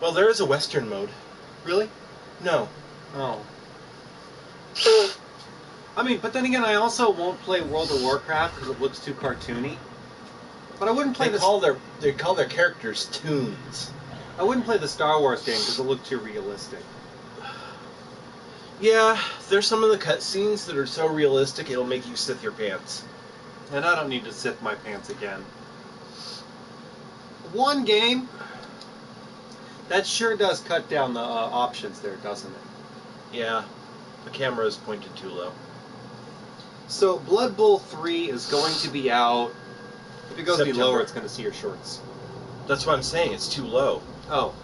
Well, there is a Western mode. Really? No. Oh. I mean, but then again, I also won't play World of Warcraft because it looks too cartoony. But I wouldn't play They call their characters toons. I wouldn't play the Star Wars game because it looked too realistic. Yeah, there's some of the cutscenes that are so realistic it'll make you sith your pants. And I don't need to sith my pants again. One game. That sure does cut down the options there, doesn't it? Yeah, the camera is pointed too low. So Blood Bowl 3 is going to be out. If it goes any September. lower, it's going to see your shorts. That's what I'm saying. It's too low. Oh.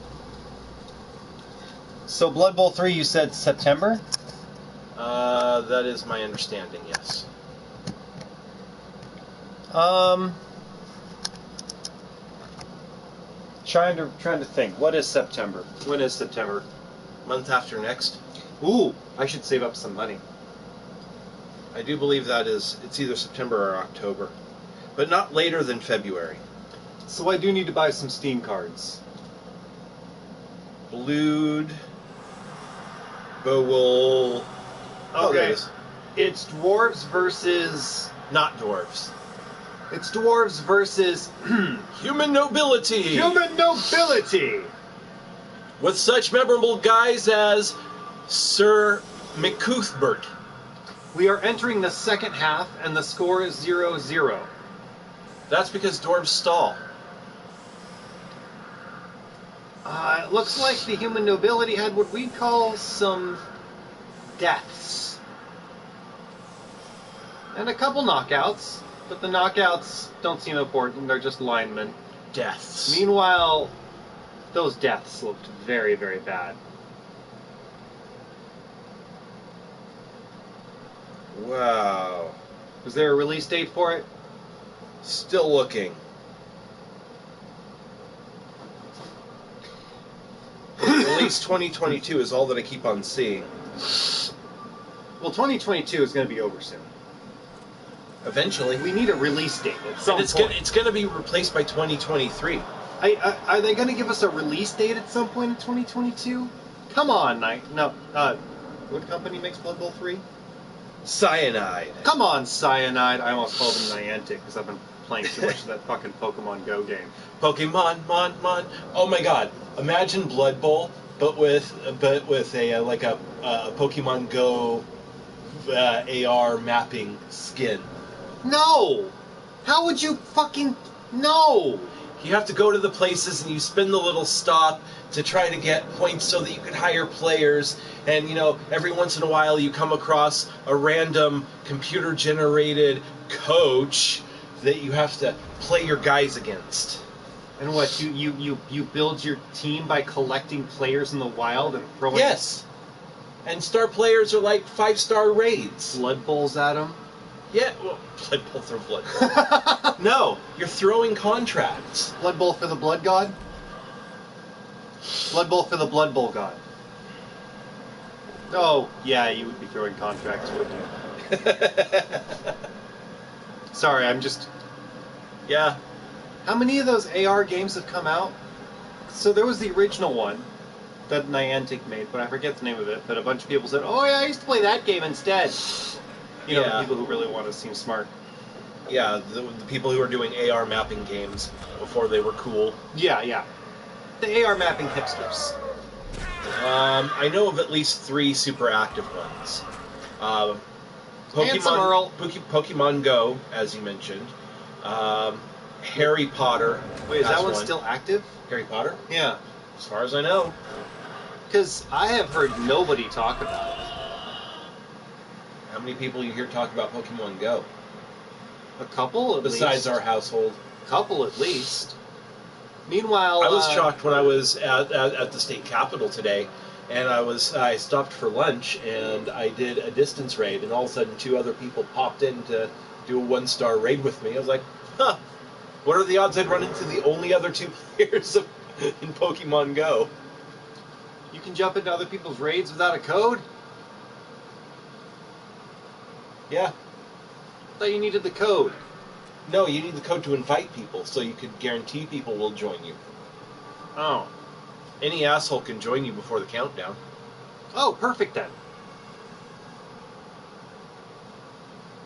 So Blood Bowl 3, you said September? That is my understanding. Yes. Trying to think. What is September? When is September? Month after next. Ooh, I should save up some money. I do believe it's either September or October, but not later than February. So I do need to buy some Steam cards. Blued, Bowl. Okay. It's dwarves versus... Not dwarves. It's dwarves versus... Human nobility! Human nobility! With such memorable guys as Sir McCuthbert. We are entering the second half, and the score is 0-0. That's because dwarves stall. It looks like the human nobility had what we call some deaths. And a couple knockouts, but the knockouts don't seem important, they're just linemen. Deaths. Meanwhile, those deaths looked very, very bad. Wow. Was there a release date for it? Still looking. Release 2022 is all that I keep on seeing. Well, 2022 is going to be over soon. Eventually. We need a release date at some And point. it's going to be replaced by 2023. Are they going to give us a release date at some point in 2022? Come on, what company makes Blood Bowl 3? Cyanide. Come on, Cyanide. I almost called them Niantic because I've been playing too much of that fucking Pokemon Go game. Pokemon, mon. Oh my God! Imagine Blood Bowl, but with a Pokemon Go AR mapping skin. No! How would you fucking... No! You have to go to the places and you spin the little stop to try to get points so that you can hire players. And, every once in a while you come across a random computer-generated coach that you have to play your guys against. And what, you build your team by collecting players in the wild and throwing... Yes! And star players are like 5-star raids. Blood Bowls at them? Yeah, well, Blood Bowl through Blood Bowl. No, you're throwing contracts. Blood Bowl for the Blood God? Blood Bowl for the Blood Bowl God. Oh, yeah, you would be throwing contracts, wouldn't you? Sorry, I'm just... Yeah. How many of those AR games have come out? So there was the original one that Niantic made, but I forget the name of it. But a bunch of people said, "Oh yeah, I used to play that game instead." The people who really want to seem smart. Yeah, the people who were doing AR mapping games before they were cool. Yeah. The AR mapping hipsters. I know of at least 3 super active ones. Handsome Earl. Pokemon Go, as you mentioned. Harry Potter. Wait, is that one still active? Harry Potter? Yeah. As far as I know. Because I have heard nobody talk about it. How many people you hear talk about Pokemon Go? A couple, at least. Besides our household. Couple, at least. Meanwhile... I was shocked when I was at the state capitol today, and I stopped for lunch, and I did a distance raid, and all of a sudden 2 other people popped in to do a 1-star raid with me. I was like, huh, what are the odds I'd run into the only other 2 players in Pokemon Go? You can jump into other people's raids without a code? Yeah. I thought you needed the code. No, you need the code to invite people, so you could guarantee people will join you. Oh. Any asshole can join you before the countdown. Oh, perfect then.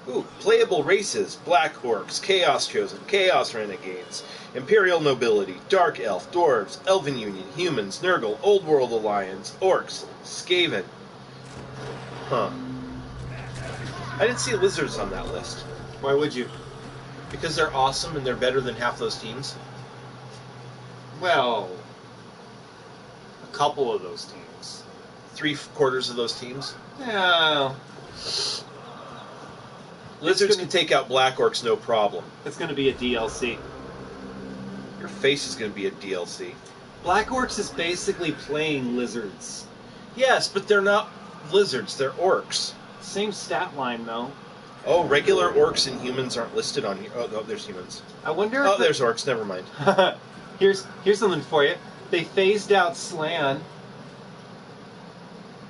Ooh, playable races: Black Orcs, Chaos Chosen, Chaos Renegades, Imperial Nobility, Dark Elf, Dwarves, Elven Union, Humans, Nurgle, Old World Alliance, Orcs, Skaven. Huh. I didn't see lizards on that list. Why would you? Because they're awesome and they're better than half those teams. Well, a couple of those teams. 3/4 of those teams. Yeah. Lizards can take out Black Orcs no problem. It's going to be a DLC. Your face is going to be a DLC. Black Orcs is basically playing lizards. Yes, but they're not lizards, they're orcs. Same stat line, though. Oh, regular orcs and humans aren't listed on here. Oh, no, there's humans. I wonder Oh, if there's orcs, never mind. Here's something for you. They phased out Slan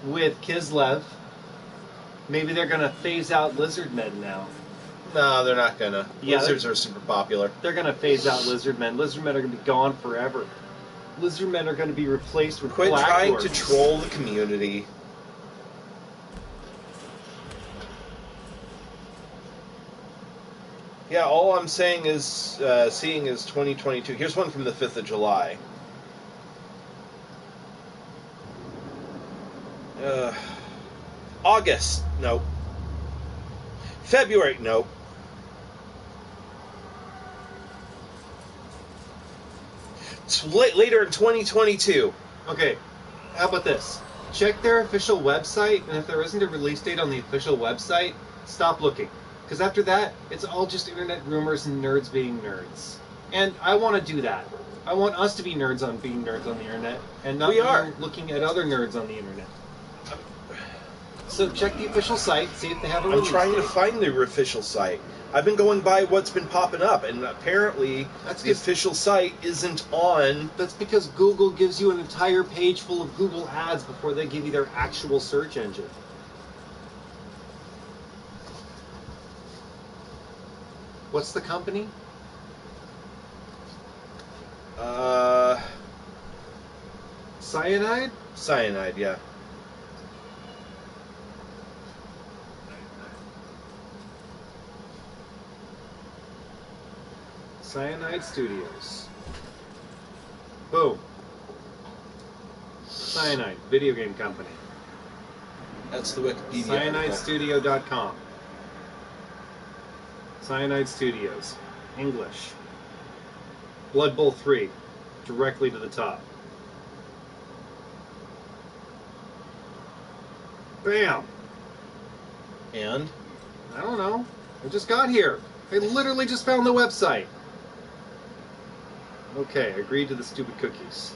with Kislev. Maybe they're going to phase out Lizardmen now. No, they're not gonna. Yeah, Lizards are super popular. They're going to phase out Lizardmen. Lizardmen are going to be gone forever. Lizardmen are going to be replaced with Quit Black trying Orcs. to troll the community. Yeah, all I'm saying is, seeing is 2022. Here's one from the 5th of July. August, nope. February, nope. It's later in 2022. Okay, how about this? Check their official website, and if there isn't a release date on the official website, stop looking. Because after that, it's all just internet rumors and nerds being nerds. And I want to do that. I want us to be nerds on being nerds on the internet, and not looking at other nerds on the internet. So check the official site, see if they have a release I'm trying date. to find the official site. I've been going by what's been popping up, and apparently the official site isn't on. That's because Google gives you an entire page full of Google ads before they give you their actual search engine. What's the company? Cyanide? Cyanide, yeah. Cyanide Studios. Boom. Cyanide, video game company. That's the Wikipedia. CyanideStudio.com. Cyanide Studios. English. Blood Bowl 3. Directly to the top. Bam! And? I don't know. I just got here. I literally just found the website. Okay, agreed to the stupid cookies.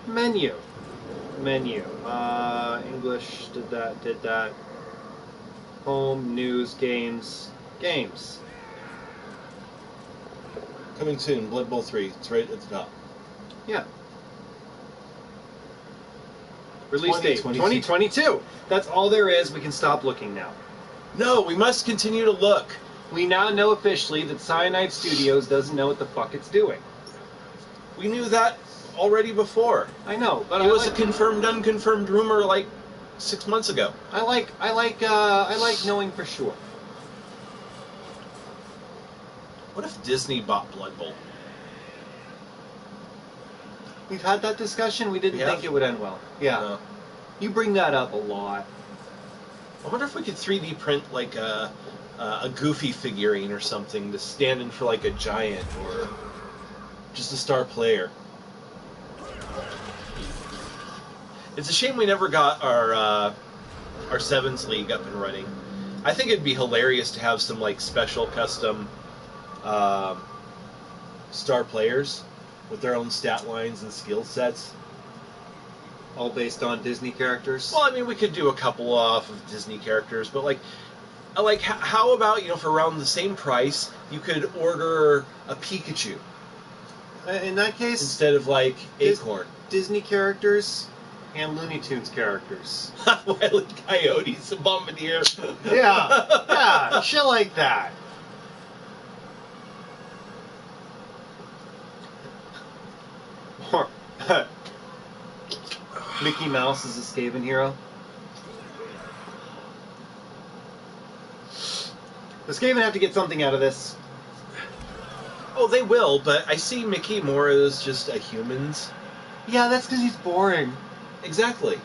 Menu. Menu. English, did that. Home, news, games. Games. Coming soon, Blood Bowl 3. It's right at the top. Yeah. Release date, 2022. That's all there is. We can stop looking now. No, we must continue to look. We now know officially that Cyanide Studios doesn't know what the fuck it's doing. We knew that already before. I know, but it was a confirmed, unconfirmed rumor like 6 months ago. I like knowing for sure. What if Disney bought Blood Bowl? We've had that discussion. We didn't think it would end well. Yeah. No. You bring that up a lot. I wonder if we could 3D print like a Goofy figurine or something to stand in for like a giant or just a star player. It's a shame we never got our Sevens League up and running. I think it'd be hilarious to have some like special custom star players with their own stat lines and skill sets. All based on Disney characters? Well, I mean, we could do a couple off of Disney characters, but like how about, for around the same price, you could order a Pikachu? In that case, instead of like Acorn. Disney characters and Looney Tunes characters. Wile E. Coyotes, a Bombardier. Yeah, shit like that. Mickey Mouse is a Skaven hero. The Skaven have to get something out of this. Oh, they will, but I see Mickey more as just a humans. Yeah, that's because he's boring. Exactly.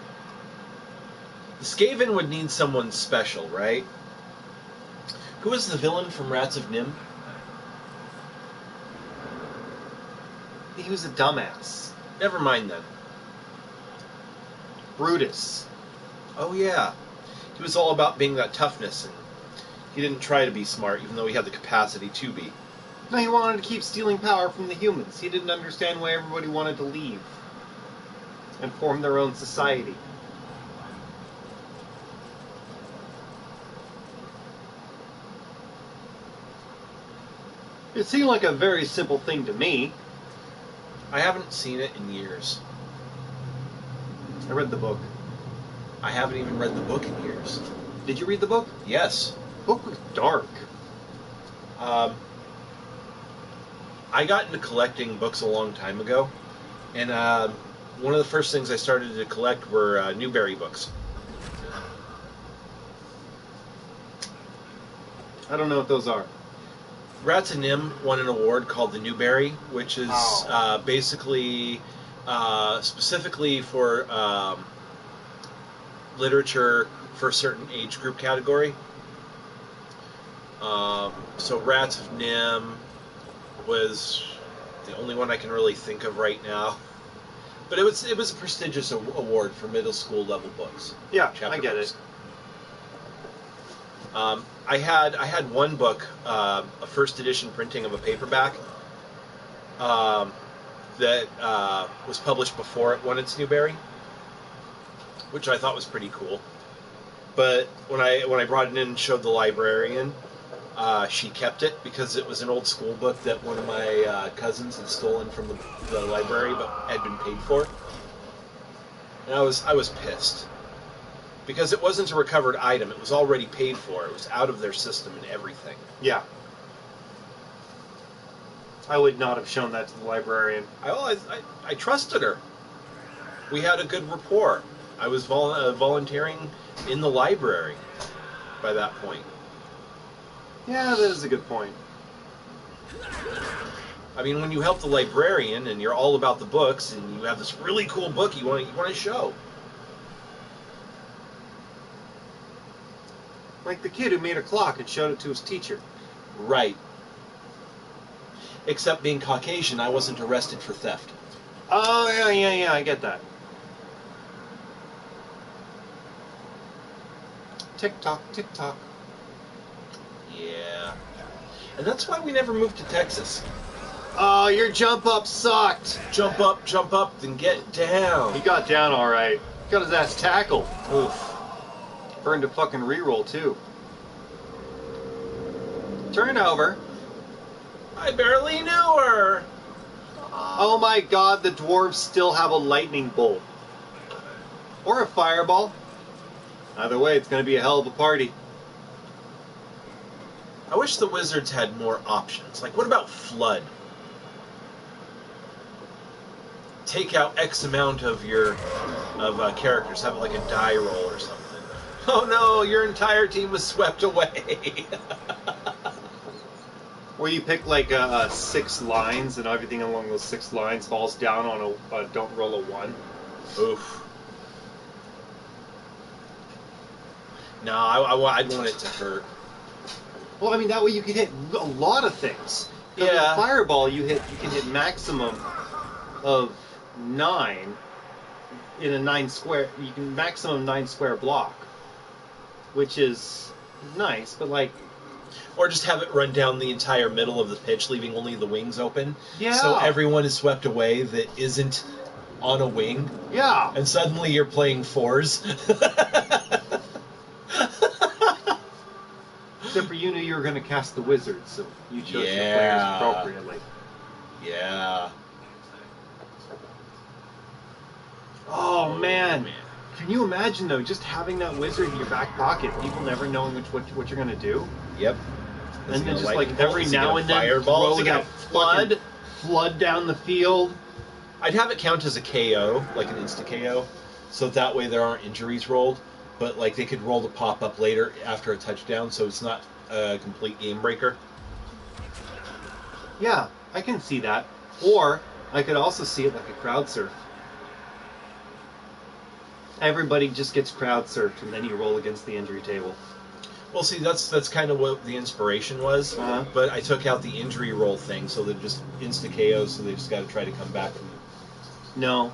The Skaven would need someone special, right? Who is the villain from Rats of Nim? He was a dumbass. Never mind then. Brutus. Oh yeah. He was all about being that toughness, and he didn't try to be smart, even though he had the capacity to be. No, he wanted to keep stealing power from the humans. He didn't understand why everybody wanted to leave and form their own society. It seemed like a very simple thing to me. I haven't seen it in years. I read the book. I haven't even read the book in years. Did you read the book? Yes. The book was dark. I got into collecting books a long time ago, and one of the first things I started to collect were Newbery books. I don't know what those are. Rats of Nim won an award called the Newbery, which is basically specifically for literature for a certain age group category. So Rats of Nim was the only one I can really think of right now, but it was a prestigious award for middle school level books. Yeah, chapter I get books. it. I had one book, a first edition printing of a paperback that was published before it won its Newbery, which I thought was pretty cool. But when I brought it in and showed the librarian, she kept it because it was an old school book that one of my cousins had stolen from the library, but had been paid for. And I was pissed. Because it wasn't a recovered item. It was already paid for. It was out of their system and everything. Yeah. I would not have shown that to the librarian. I trusted her. We had a good rapport. I was volunteering in the library by that point. Yeah, that is a good point. I mean, when you help the librarian and you're all about the books and you have this really cool book you want to show. Like the kid who made a clock and showed it to his teacher. Right. Except being Caucasian, I wasn't arrested for theft. Oh, yeah, I get that. Tick-tock, tick-tock. Yeah. And that's why we never moved to Texas. Oh, your jump up sucked. Jump up, then get down. He got down all right. Got his ass tackled. Oof. Burned a fucking reroll, too. Turn over. I barely knew her. Oh my god, the dwarves still have a lightning bolt. Or a fireball. Either way, it's going to be a hell of a party. I wish the wizards had more options. Like, what about Flood? Take out X amount of your characters. Have it like a die roll or something. Oh no, your entire team was swept away. Or you pick like 6 lines and everything along those 6 lines falls down on a don't roll a 1. Oof. No, I'd want it to hurt. Well, I mean, that way you can hit a lot of things. Because Yeah. with Fireball, you can hit maximum of 9 in a 9 square. You can maximum 9 square block, which is nice. But like, Or just have it run down the entire middle of the pitch, leaving only the wings open. Yeah. So everyone is swept away that isn't on a wing. yeah, And suddenly you're playing 4s. except for you knew you were going to cast the wizard, so you chose your players Yeah. appropriately. Yeah. Oh man. Can you imagine though, just having that wizard in your back pocket, people never knowing what you're going to do? Yep. And then just like every now and then fireball? throw that flood down the field. I'd have it count as a KO, like an insta KO. so that way there aren't injuries rolled. But like they could roll the pop up later after a touchdown, so it's not a complete game breaker. Yeah, I can see that. Or I could also see it like a crowd surf. Everybody just gets crowd surfed, and then you roll against the injury table. Well, see, that's kind of what the inspiration was. Uh-huh. But I took out the injury roll thing, so they're just insta KOs, so they just got to try to come back No.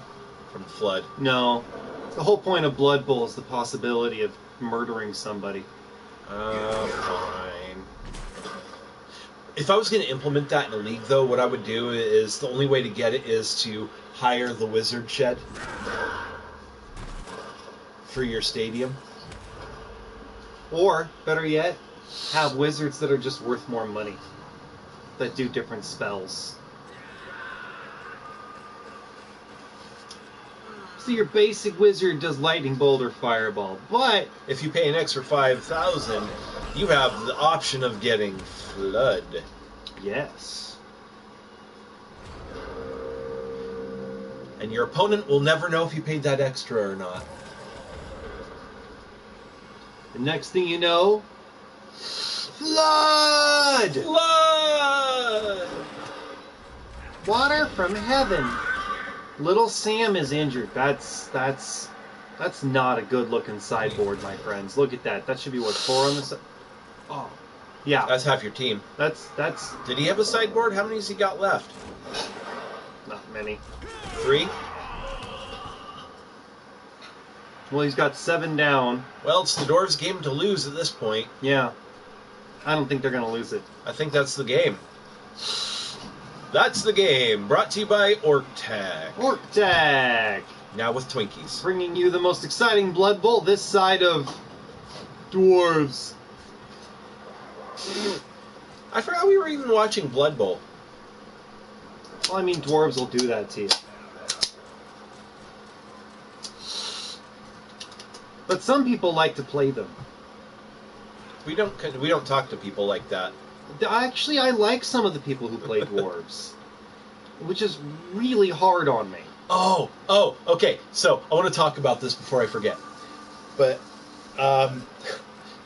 from the flood. No. The whole point of Blood Bowl is the possibility of murdering somebody. Fine. If I was going to implement that in a league, though, what I would do is the only way to get it is to hire the wizard shed for your stadium. Or, better yet, have wizards that are just worth more money. That do different spells. So your basic wizard does lightning bolt or fireball, but If you pay an extra 5,000, you have the option of getting flood. yes. And your opponent will never know if you paid that extra or not. The next thing you know, flood! Flood! Water from heaven. Little Sam is injured. That's not a good looking sideboard, my friends. Look at that. That should be what, 4 on the side? Oh. Yeah. That's half your team. That's Did he have a sideboard? How many has he got left? not many. 3? Well, he's got 7 down. Well, it's the Dwarves' game to lose at this point. Yeah. I don't think they're going to lose it. I think that's the game. That's the game. Brought to you by OrKK. OrKK! Now with Twinkies. Bringing you the most exciting Blood Bowl this side of Dwarves. I forgot we were even watching Blood Bowl. Well, I mean, Dwarves will do that to you. But some people like to play them. We don't talk to people like that. Actually, I like some of the people who play Dwarves. Which is really hard on me. Oh, okay. So I want to talk about this before I forget. But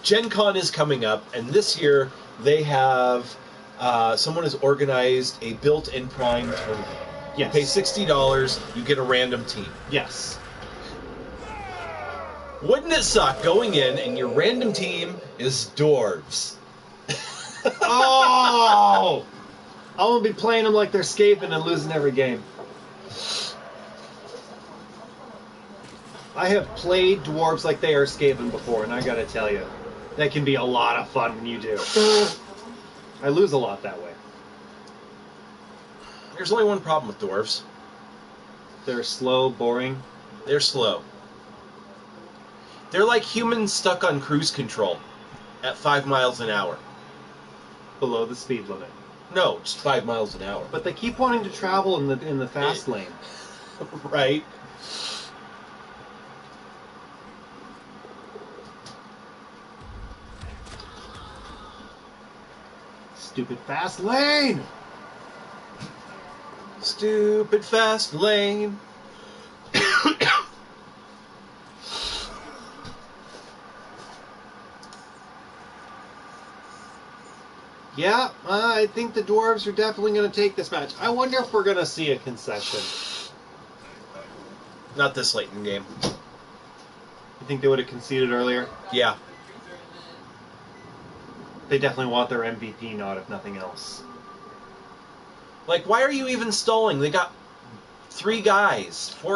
Gen Con is coming up, and this year they have someone has organized a built-in Prime tournament. Yes. You pay $60, you get a random team. Yes. Wouldn't it suck going in and your random team is dwarves? Oh! I'm going to be playing them like they're escaping and losing every game. I have played Dwarves like they are escaping before, and I got to tell you, that can be a lot of fun when you do. I lose a lot that way. There's only one problem with dwarves. They're slow, boring. They're slow. They're like humans stuck on cruise control at 5 miles an hour. Below the speed limit. No, just 5 miles an hour. But they keep wanting to travel in the fast lane. Right? Stupid fast lane! Stupid fast lane. Yeah, I think the Dwarves are definitely going to take this match. I wonder if we're going to see a concession. Not this late in the game. You think they would have conceded earlier? Yeah. They definitely want their MVP nod, if nothing else. Like, why are you even stalling? They got 4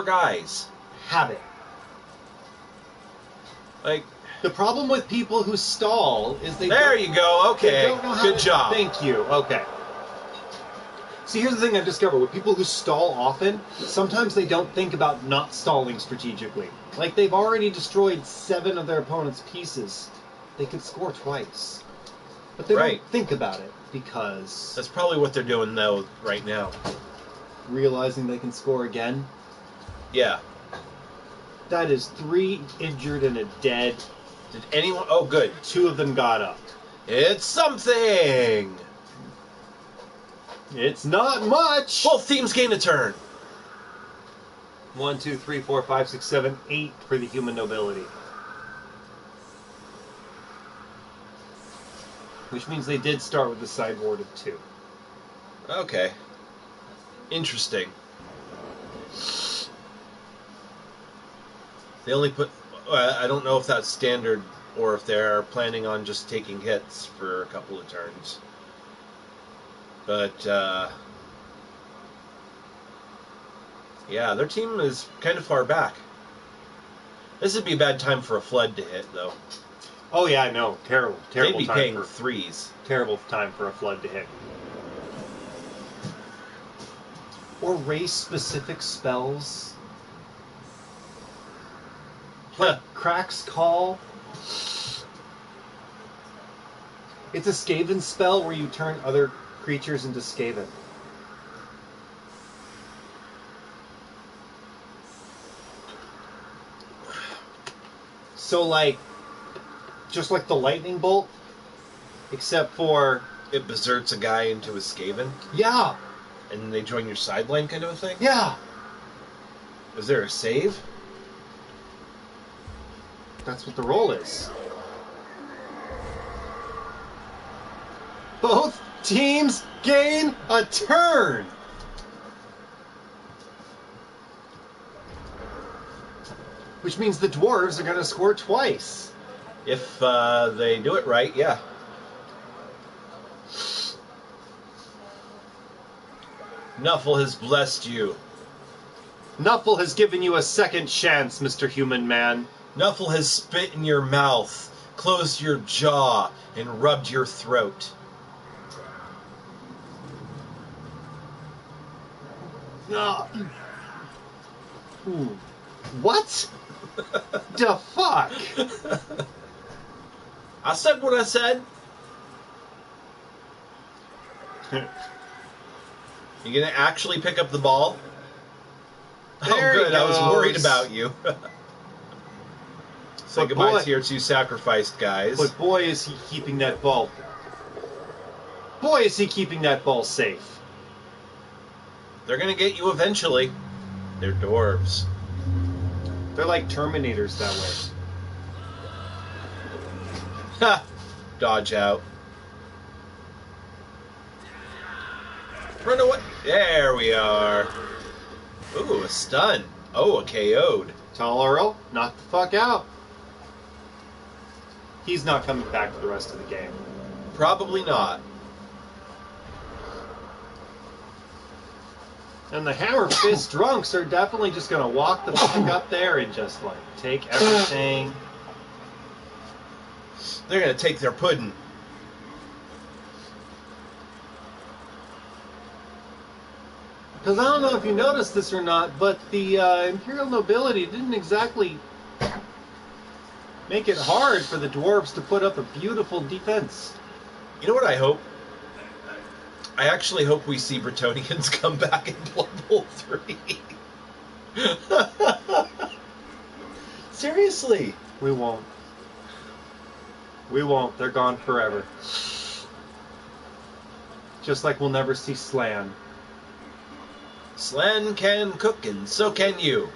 guys. Have it. Like, The problem with people who stall is they there don't, you go. Okay. they don't know how Good to, job. Thank you. Okay. See, here's the thing I've discovered. With people who stall often, sometimes they don't think about not stalling strategically. Like, they've already destroyed 7 of their opponent's pieces. They could score twice. But they Right. don't think about it because That's probably what they're doing, though, right now. realizing they can score again. Yeah. That is 3 injured and a dead. Did anyone... Oh, good. 2 of them got up. It's something! It's not much! Both teams gain a turn. 1, 2, 3, 4, 5, 6, 7, 8 for the human nobility. Which means they did start with the sideboard of 2. Okay. Interesting. They only put... I don't know if that's standard or if they're planning on just taking hits for a couple of turns. But, yeah, their team is kind of far back. This would be a bad time for a flood to hit, though. Oh yeah, no, terrible They'd be time paying for 3s. terrible time for a flood to hit. Or race-specific spells. Like Crack's Call. It's a Skaven spell where you turn other creatures into Skaven. So like, just like the lightning bolt, except for... It berserks a guy into a Skaven, Yeah! and then they join your sideline kind of a thing? Yeah! Is there a save? That's what the roll is. Both teams gain a turn! Which means the dwarves are going to score twice. If they do it right, yeah. Nuffle has blessed you. Nuffle has given you a second chance, Mr. Human Man. Nuffle has spit in your mouth, closed your jaw, and rubbed your throat. What? The fuck? I said what I said. You gonna actually pick up the ball? There Oh, good. he I was worried goes. about you. Say But goodbye boy- to your 2 sacrificed guys. But boy, is he keeping that ball. Boy, is he keeping that ball safe. They're gonna get you eventually. They're dwarves. They're like Terminators that way. Ha! Dodge out. Run away. There we are. Ooh, a stun. Oh, a KO'd. Tall Earl, knock the fuck out. He's not coming back for the rest of the game. Probably not. And the Hammer Fist drunks are definitely just going to walk the fuck up there and just like take everything. They're gonna take their pudding. Because I don't know if you noticed this or not, but the Imperial Nobility didn't exactly make it hard for the dwarves to put up a beautiful defense. You know what I hope? I actually hope we see Bretonnians come back in Blood Bowl 3. Seriously. We won't. We won't. They're gone forever. Just like we'll never see Slan. Slan can cook and so can you.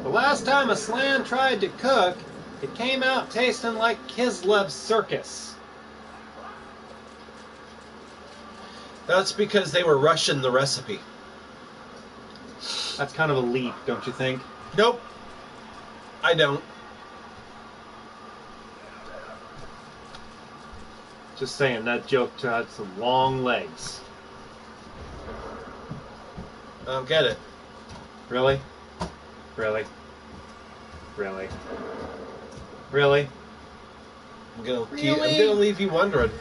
The last time a Slan tried to cook, it came out tasting like Kislev's circus. That's because they were rushing the recipe. That's kind of a leap, don't you think? Nope. I don't. Just saying, that joke had some long legs. I don't get it. Really? Really? Really? Really? I'm gonna Really? leave you wondering.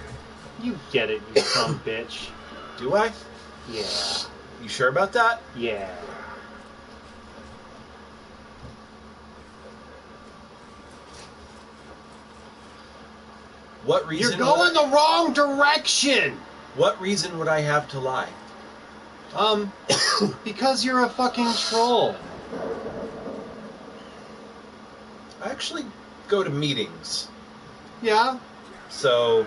You get it, you son bitch. Do I? Yeah. You sure about that? Yeah. What reason? You're going the wrong direction! What reason would I have to lie? Because you're a fucking troll. I actually go to meetings, Yeah? so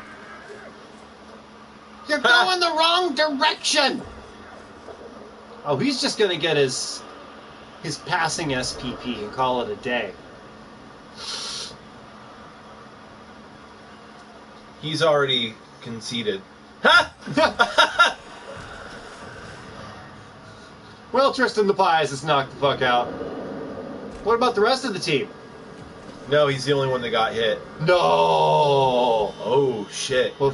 You're going the wrong direction! Oh, he's just gonna get his passing SPP and call it a day. He's already conceded. Ha! Well, Tristan the Pies is knocked the fuck out. What about the rest of the team? No, he's the only one that got hit. No! Oh, shit. Well,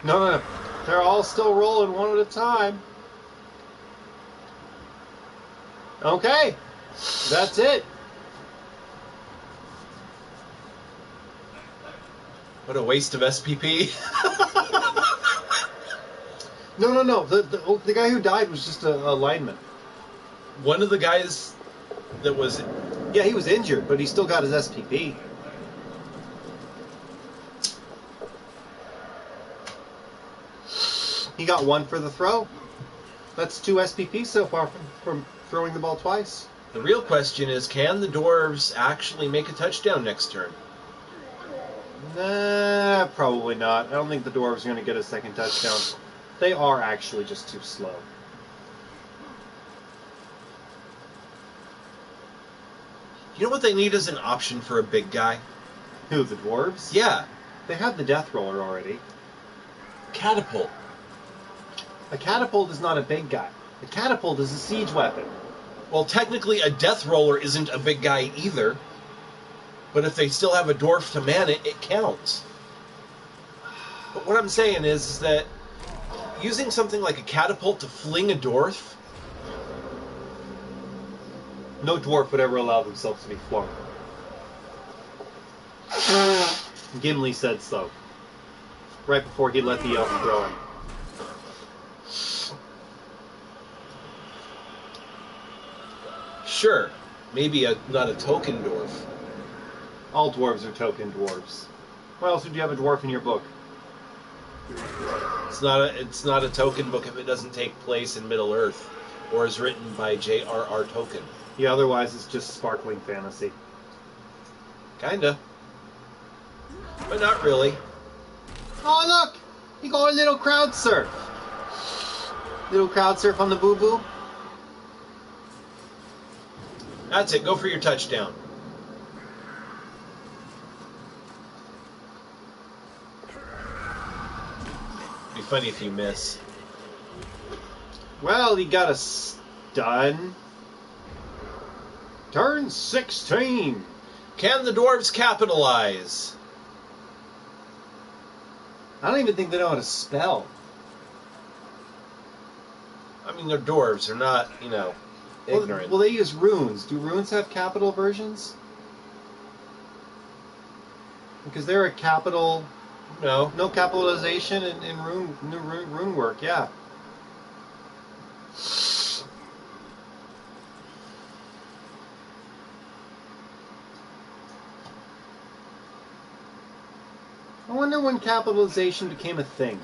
No. They're all still rolling one at a time. Okay. That's it. What a waste of SPP. No. The guy who died was just a lineman. One of the guys that was... Yeah, he was injured, but he still got his SPP. He got one for the throw. That's 2 SPPs so far from throwing the ball twice. The real question is, can the Dwarves actually make a touchdown next turn? Nah, probably not. I don't think the Dwarves are going to get a second touchdown. They are actually just too slow. You know what they need as an option for a big guy? Who, the Dwarves? Yeah. They have the Death Roller already. Catapult. A catapult is not a big guy. A catapult is a siege weapon. Well, technically, a Death Roller isn't a big guy either. But if they still have a dwarf to man it, it counts. But what I'm saying is that using something like a catapult to fling a dwarf... No dwarf would ever allow themselves to be flung. Gimli said so. Right before he let the elf throw him. Sure, maybe not a token dwarf. All dwarves are token dwarves. Why else would you have a dwarf in your book? It's not a token book if it doesn't take place in Middle Earth or is written by J.R.R. Tolkien. Yeah, otherwise it's just sparkling fantasy. Kinda. But not really. Oh, look! You got a little crowd surf. Little crowd surf on the boo-boo. That's it. Go for your touchdown. Be funny if you miss. Well, he got a stun. Turn 16. Can the dwarves capitalize? I don't even think they know how to spell. I mean, they're dwarves. They're not, ignorant. Well, they use runes. Do runes have capital versions? Because they're a capital... No. No capitalization in rune work, yeah. I wonder when capitalization became a thing.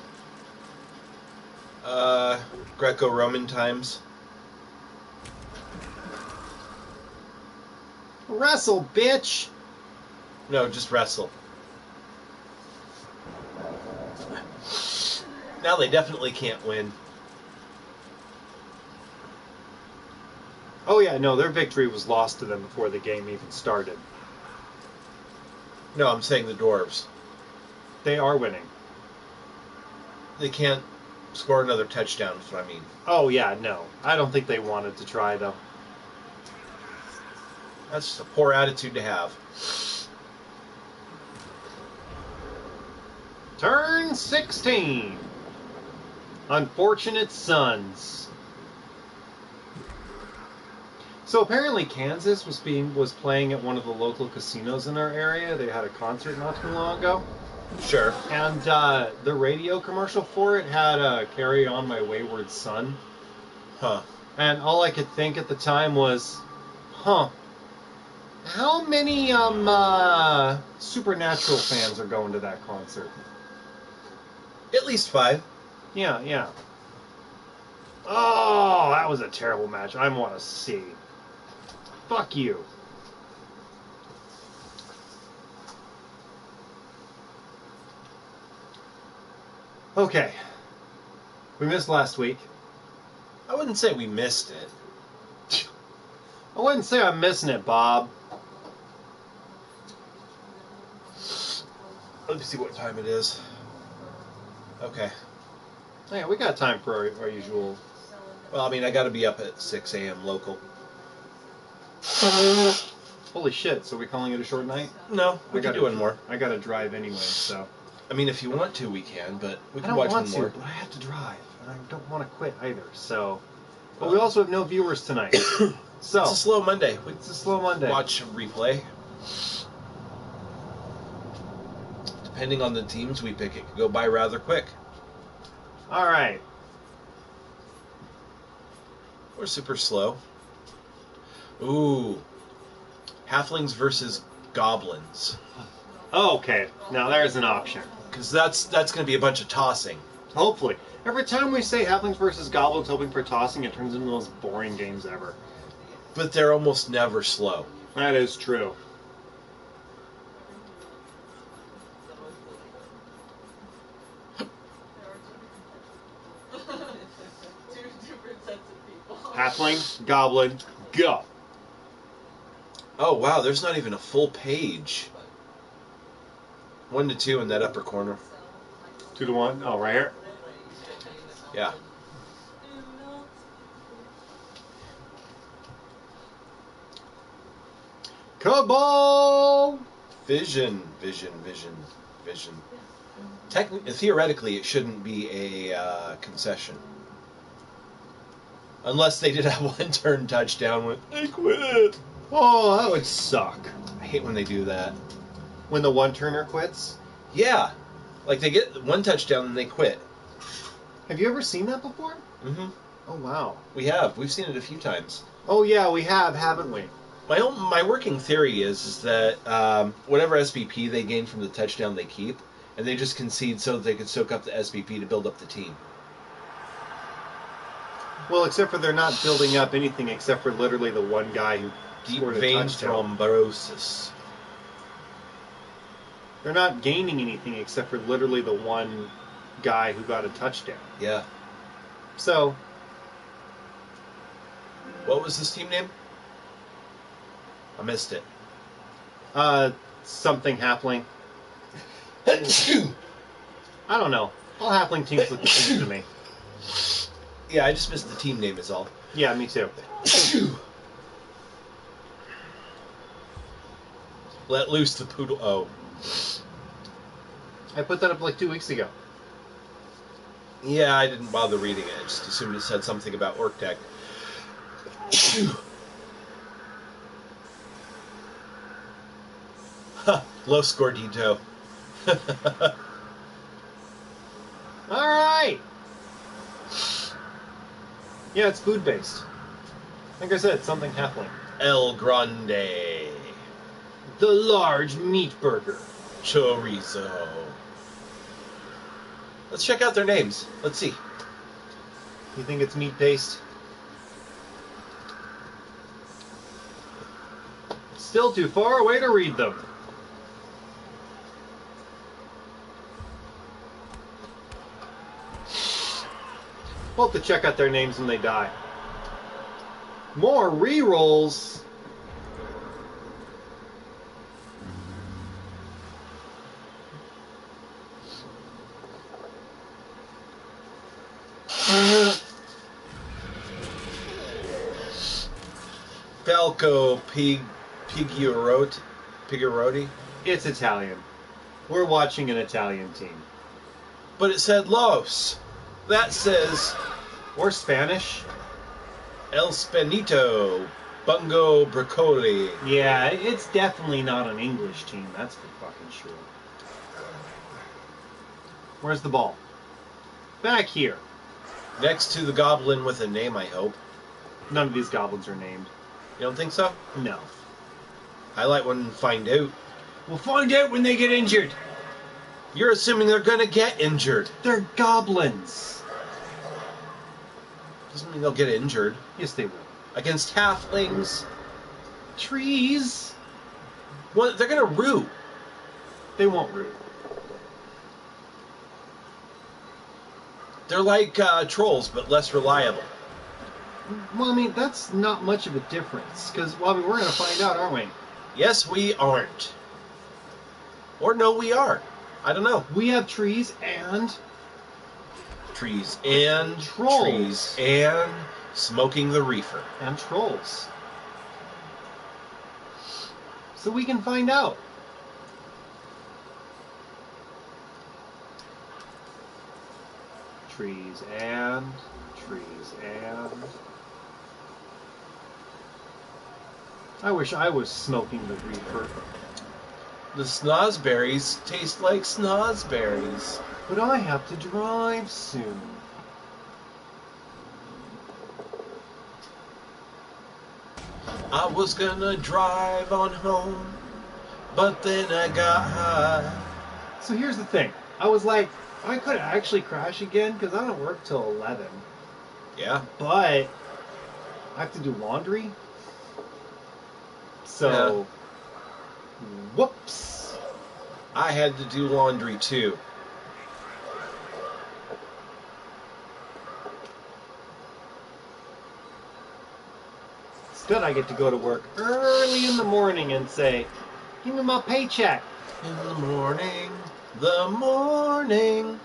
Greco-Roman times. Wrestle, bitch! No, just wrestle. Now they definitely can't win. Oh yeah, no, their victory was lost to them before the game even started. No, I'm saying the dwarves. They are winning. They can't score another touchdown, is what I mean. Oh yeah, no. I don't think they wanted to try, though. That's just a poor attitude to have. Turn 16. Unfortunate Sons. So apparently Kansas was playing at one of the local casinos in our area. They had a concert not too long ago. Sure. And the radio commercial for it had Carry On My Wayward Son. Huh. And all I could think at the time was, how many Supernatural fans are going to that concert? At least 5. Yeah. Oh, that was a terrible match. I want to see. Fuck you. Okay. We missed last week. I wouldn't say we missed it. I wouldn't say I'm missing it, Bob. Let me see what time it is. Okay. Yeah, we got time for our usual. Well, I mean, I got to be up at 6 a.m. local. Holy shit! So we calling it a short night? No, we can do one more. I gotta drive anyway, so. I mean, if you want to, we can, but we can I watch don't one want more. to, but I have to drive, and I don't want to quit either. So, but we also have no viewers tonight. So It's a slow Monday. It's a slow Monday. Watch a replay. Depending on the teams we pick, it could go by rather quick. All right. Or super slow. Ooh. Halflings versus goblins. Okay, now there's an option. Because that's going to be a bunch of tossing. Hopefully. Every time we say Halflings versus Goblins hoping for tossing, it turns into the most boring games ever. But they're almost never slow. That is true. Halfling, Goblin, go. Oh, wow, there's not even a full page. 1 to 2 in that upper corner. 2 to 1. Oh, right here. Yeah. Cabal! Vision. Theoretically, it shouldn't be a concession. Unless they did have one turn touchdown with, I quit. Oh, that would suck. I hate when they do that. When the one-turner quits? Yeah. Like, they get one touchdown and they quit. Have you ever seen that before? Mm-hmm. Oh, wow. We have. We've seen it a few times. Oh, yeah, we have, haven't we? My working theory is that whatever SPP they gain from the touchdown they keep, and they just concede so that they can soak up the SPP to build up the team. Well, except for they're not building up anything except for literally the one guy who Deep scored a vein touchdown. thrombosis. They're not gaining anything except for literally the one guy who got a touchdown. Yeah. So, What was this team name? I missed it. something halfling. I don't know. All halfling teams look the same to me. Yeah, I just missed the team name is all. Yeah, me too. Let loose the poodle. Oh. I put that up like 2 weeks ago. Yeah, I didn't bother reading it. I just assumed it said something about OrKK. Low score, Dito. All right. Yeah, it's food based. Like I said, something halfling. El Grande. The large meat burger. Chorizo. Let's check out their names. Let's see. You think it's meat based? Still too far away to read them. We'll have to check out their names when they die. More re-rolls. Falco Piggiaroti. It's Italian. We're watching an Italian team. But it said Los. That says Or Spanish. El Spanito. Bungo Broccoli. Yeah, it's definitely not an English team, that's for fucking sure. Where's the ball? Back here. Next to the goblin with a name, I hope. None of these goblins are named. You don't think so? No. Highlight one and find out. We'll find out when they get injured. You're assuming they're going to get injured. They're goblins. Doesn't mean they'll get injured. Yes, they will. Against halflings. Trees. Well, they're going to root. They won't root. They're like trolls, but less reliable. Well, I mean, that's not much of a difference. Because, well, I mean, we're going to find out, aren't we? Yes, we aren't. Or no, we are. I don't know. We have trees and... Trees and... Trolls. Trees and... Smoking the reefer. And trolls. So we can find out. Trees and... I wish I was smoking the reefer. The snozberries taste like snozberries. But I have to drive soon. I was gonna drive on home, but then I got high. So here's the thing. I was like, I could actually crash again because I don't work till 11. Yeah. But I have to do laundry. So, whoops. I had to do laundry too. Instead, I get to go to work early in the morning and say, give me my paycheck. In the morning, the morning.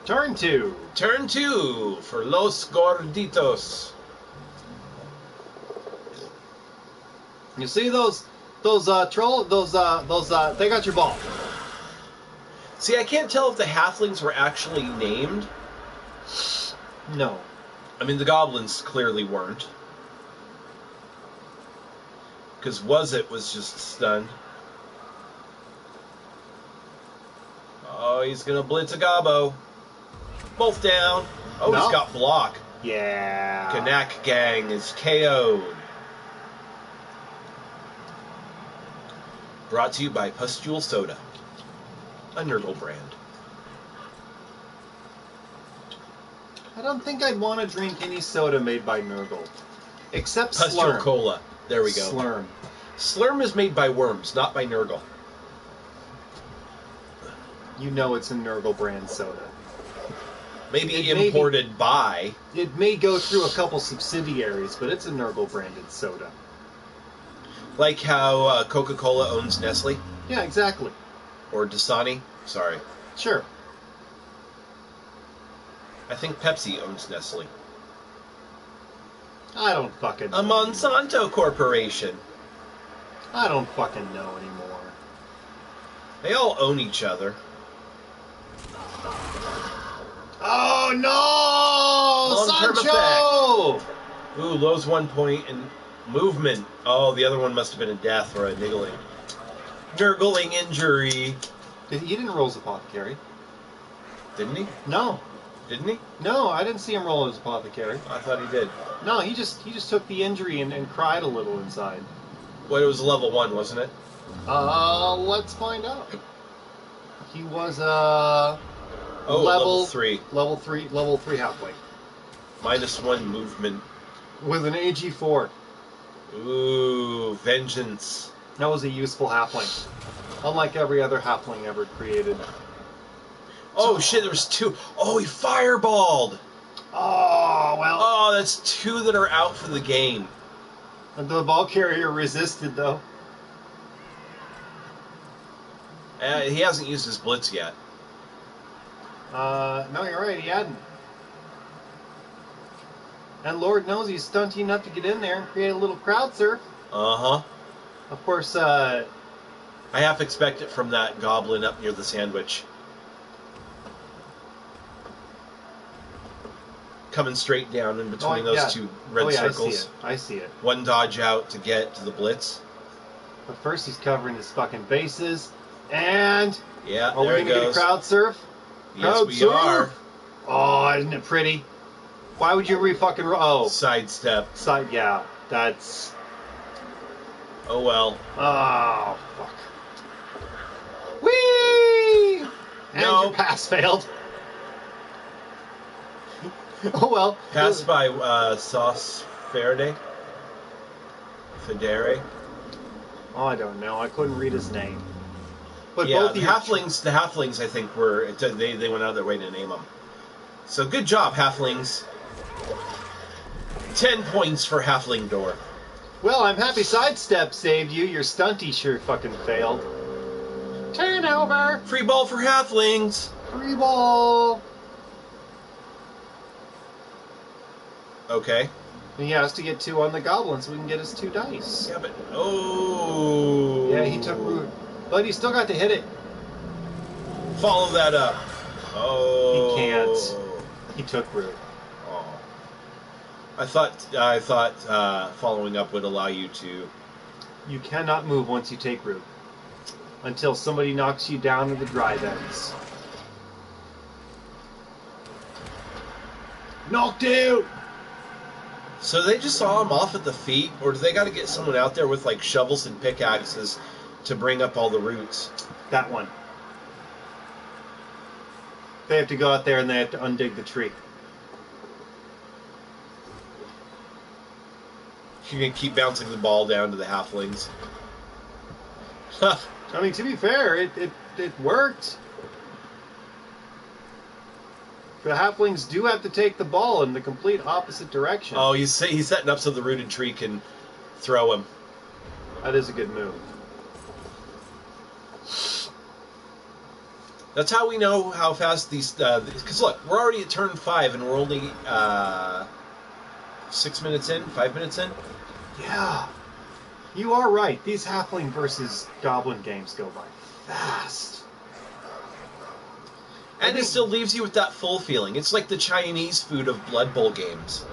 Turn 2. Turn 2 for Los Gorditos. You see those troll, they got your ball. See, I can't tell if the halflings were actually named. No. I mean, the goblins clearly weren't. Because was just stunned. Oh, he's going to blitz a gobbo. Both down. Oh, no. He's got block. Yeah. Kanak gang is KO'd. Brought to you by Pustule Soda, a Nurgle brand. I don't think I'd want to drink any soda made by Nurgle. Except Pustule Slurm. Cola. There we go. Slurm. Slurm is made by worms, not by Nurgle. You know it's a Nurgle brand soda. Maybe imported by. It may go through a couple subsidiaries, but it's a Nurgle branded soda. Like how Coca-Cola owns Nestle? Yeah, exactly. Or Dasani? Sorry. Sure. I think Pepsi owns Nestle. I don't fucking know. A Monsanto corporation. I don't fucking know anymore. They all own each other. Oh no! Long-term Sancho! effect. Ooh, Lowe's 1 point and movement. Oh, the other one must have been a death or a niggling. Nurgling injury. He didn't roll his apothecary. Didn't he? No. Didn't he? No, I didn't see him roll his apothecary. I thought he did. No, he just took the injury and cried a little inside. Well, it was level 1, wasn't it? Let's find out. He was level 3. Level 3 halfway. -1 movement. With an AG4. Ooh, vengeance. That was a useful halfling. Unlike every other halfling ever created. Oh shit, there was 2. Oh, he fireballed! Oh, well. Oh, that's 2 that are out for the game. The ball carrier resisted, though. He hasn't used his blitz yet. No, you're right, he hadn't. And Lord knows he's stunty enough to get in there and create a little crowd surf. Uh-huh. Of course, I half expect it from that goblin up near the sandwich. Coming straight down in between those 2 red circles. I see it. One dodge out to get to the blitz. But first he's covering his fucking bases. And... Yeah, are we there he going to get a goes. crowd surf? Yes, we are. Oh, isn't it pretty? Why would you re-fucking... Oh. Sidestep. Yeah, that's... Oh, well. Oh, fuck. Whee! And No. your pass failed. Oh, well. Passed by Sauce Federe. Oh, I don't know. I couldn't read his name. But yeah, both the of your halflings, I think, they went out of their way to name them. So good job, halflings. 10 points for halfling door. Well, I'm happy Sidestep saved you. Your stunty sure fucking failed. Turnover! Free ball for halflings. Free ball! Okay. He has to get 2 on the goblin so we can get his 2 dice. Yeah, but oh. Yeah, he took root. But he still got to hit it. Follow that up. Oh. He can't. He took root. Oh. I thought following up would allow you to. You cannot move once you take root. Until somebody knocks you down to the dry vents. Knocked out! So they just saw him off at the feet, or do they got to get someone out there with like shovels and pickaxes to bring up all the roots? That one. They have to go out there and they have to undig the tree. You're gonna keep bouncing the ball down to the halflings. I mean, to be fair, it worked. The halflings do have to take the ball in the complete opposite direction. Oh, he's setting up so the rooted tree can throw him. That is a good move. That's how we know how fast these. Because look, we're already at turn 5 and we're only 6 minutes in, 5 minutes in. Yeah, you are right. These halfling versus goblin games go by fast. And it still leaves you with that full feeling. It's like the Chinese food of Blood Bowl games.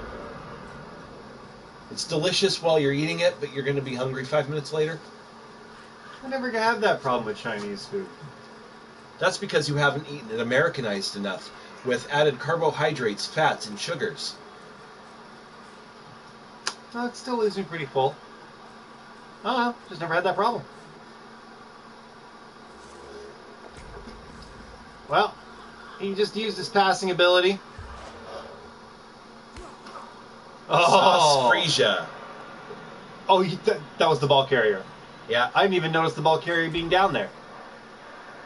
It's delicious while you're eating it, but you're going to be hungry 5 minutes later. I never have that problem with Chinese food. That's because you haven't eaten it Americanized enough, with added carbohydrates, fats, and sugars. No, it still leaves me pretty full. I don't know, just never had that problem. Well, he just used his passing ability. Sauce Frisia. Oh, that was the ball carrier. Yeah. I didn't even notice the ball carrier being down there.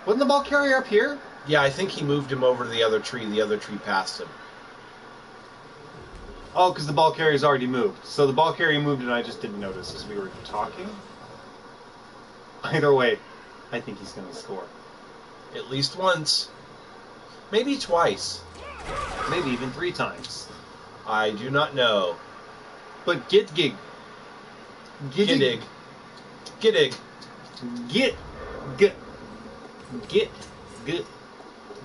Wasn't the ball carrier up here? Yeah, I think he moved him over to the other tree. The other tree passed him. Oh, because the ball carrier's already moved. So the ball carrier moved and I just didn't notice as we were talking. Either way, I think he's going to score. At least once. Maybe twice. Maybe even 3 times. I do not know. But Gitgig. Giddig. Giddig.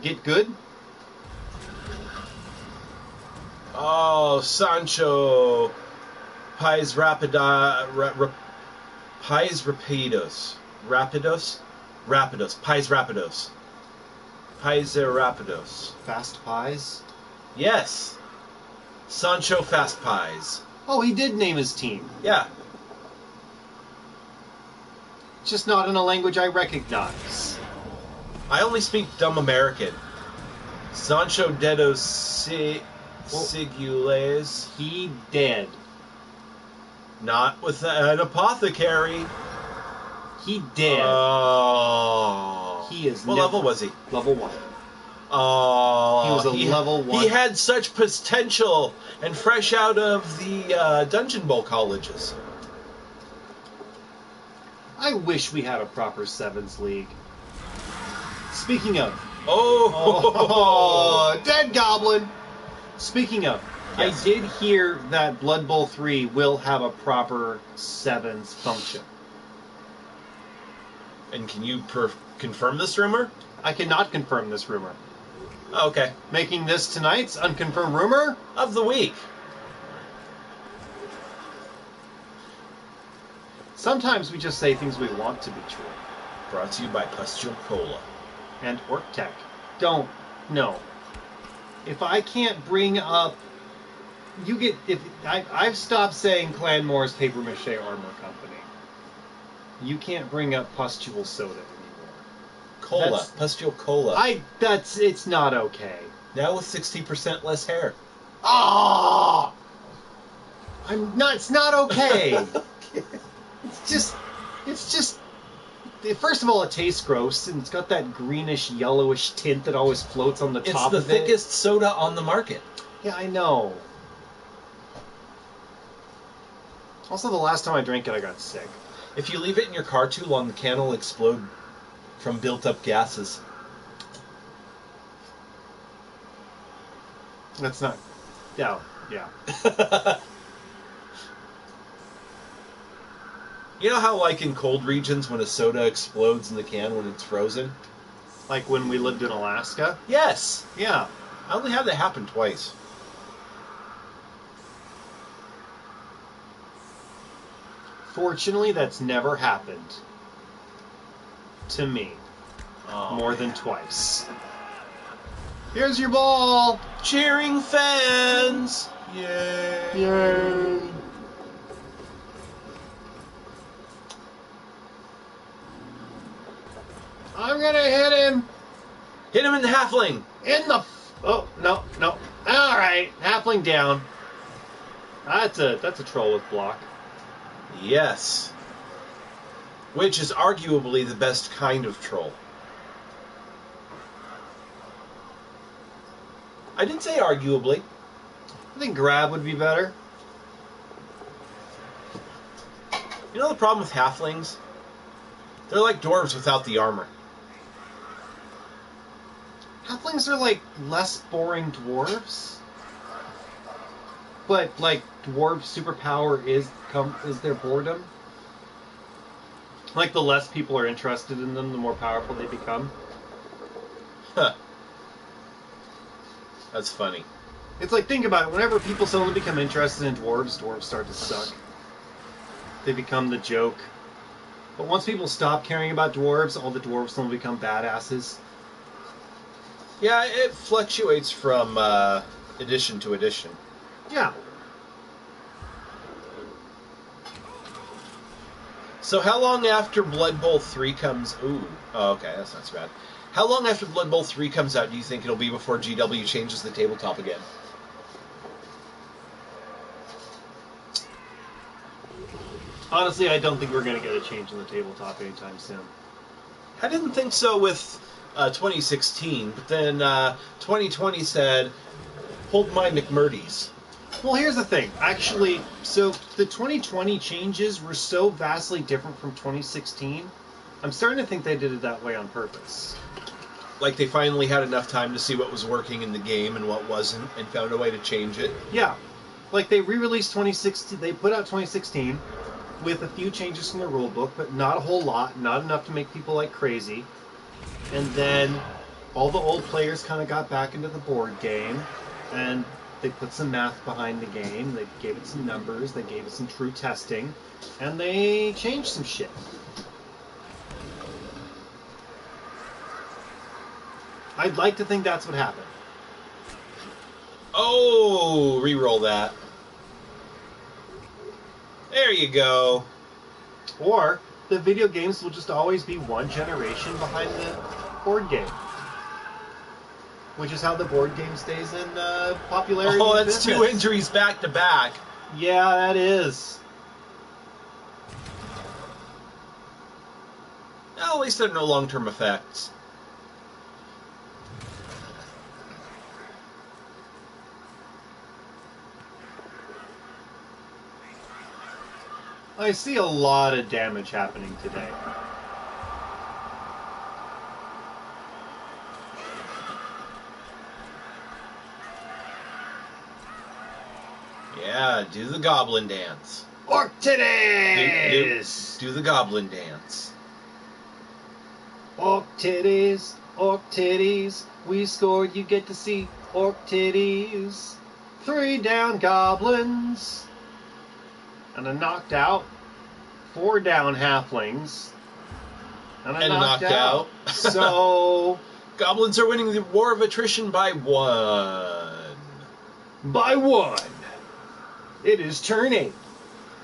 Get good. Oh, Sancho. Pies Rapidos. Pies Rapidos. Rapidos? Rapidos. Pies Rapidos. Pies Rapidos. Fast pies. Yes. Sancho Fast Pies. Oh, he did name his team. Yeah. Just not in a language I recognize. I only speak dumb American. Sancho Dedos Sigules. He dead. Not with an apothecary. He dead. Oh. He is What level was he? Level 1. Oh. He was a level 1. He had such potential and fresh out of the Dungeon Bowl colleges. I wish we had a proper Sevens League. Speaking of... Oh! Dead Goblin! Speaking of, yes. I did hear that Blood Bowl 3 will have a proper Sevens function. And can you confirm this rumor? I cannot confirm this rumor. Okay. Making this tonight's unconfirmed rumor of the week. Sometimes we just say things we want to be true. Brought to you by Pustule Cola. And OrKK. Don't. No. If I can't bring up... I've stopped saying Clanmore's Paper Mache Armor Company. You can't bring up Pustule Soda anymore. Cola. Pustule Cola. It's not okay. Now with 60% less hair. Ah! It's not okay. It's just First of all, it tastes gross, and it's got that greenish, yellowish tint that always floats on the top of it. It's the thickest soda on the market. Yeah, I know. Also, the last time I drank it, I got sick. If you leave it in your car too long, the can will explode from built-up gases. That's not... Yeah. You know how, like, in cold regions, when a soda explodes in the can when it's frozen? Like when we lived in Alaska? Yes! Yeah. I only had that happen twice. Fortunately, that's never happened to me. Oh, more than twice. Here's your ball! Cheering fans! Yay! Yay! I'm gonna hit him! Hit him in the halfling! In the... Oh, no. Alright, halfling down. That's a troll with block. Yes. Which is arguably the best kind of troll. I didn't say arguably. I think grab would be better. You know the problem with halflings? They're like dwarves without the armor. Halflings are like less boring dwarves. But like dwarf superpower is their boredom. Like the less people are interested in them, the more powerful they become. Huh. That's funny. It's like, think about it. Whenever people suddenly become interested in dwarves start to suck. They become the joke. But once people stop caring about dwarves, all the dwarves suddenly become badasses. Yeah, it fluctuates from edition to edition. Yeah. So how long after Blood Bowl 3 comes... Ooh. Oh, okay, that's not so bad. How long after Blood Bowl 3 comes out do you think it'll be before GW changes the tabletop again? Honestly, I don't think we're going to get a change in the tabletop anytime soon. I didn't think so with 2016, but then 2020 said, hold my McMurdy's. Well, here's the thing. Actually, so the 2020 changes were so vastly different from 2016, I'm starting to think they did it that way on purpose. Like they finally had enough time to see what was working in the game and what wasn't, and found a way to change it. Yeah. Like they re-released 2016, they put out 2016 with a few changes from the rulebook, but not a whole lot, not enough to make people like crazy. And then all the old players kind of got back into the board game, and they put some math behind the game, they gave it some numbers, they gave it some true testing, and they changed some shit. I'd like to think that's what happened. Oh, re-roll that. There you go. Or the video games will just always be one generation behind the board game. Which is how the board game stays in popularity. Oh, in that's business. 2 injuries back to back. Yeah, that is. Well, at least there are no long-term effects. I see a lot of damage happening today. Yeah, do the goblin dance. Orc titties! Do the goblin dance. Orc titties, we scored, you get to see orc titties. 3 down goblins. And a knocked out. 4 down halflings. And a knocked out. So... Goblins are winning the war of attrition by 1. By 1. It is turn 8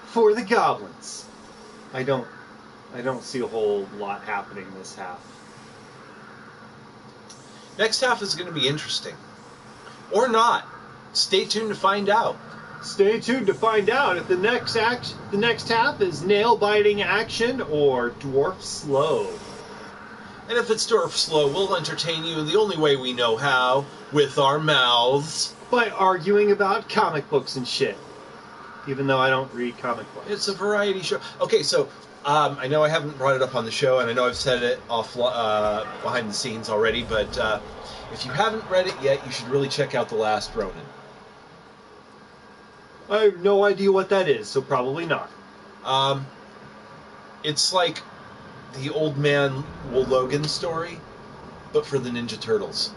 for the goblins. I don't see a whole lot happening this half. Next half is going to be interesting. Or not. Stay tuned to find out. Stay tuned to find out if the next half is nail-biting action or dwarf slow. And if it's dwarf slow, we'll entertain you the only way we know how, with our mouths. By arguing about comic books and shit. Even though I don't read comic books. It's a variety show. Okay, so I know I haven't brought it up on the show, and I know I've said it off behind the scenes already, but if you haven't read it yet, you should really check out The Last Ronin. I have no idea what that is, so probably not. It's like the Old Man Logan story, but for the Ninja Turtles.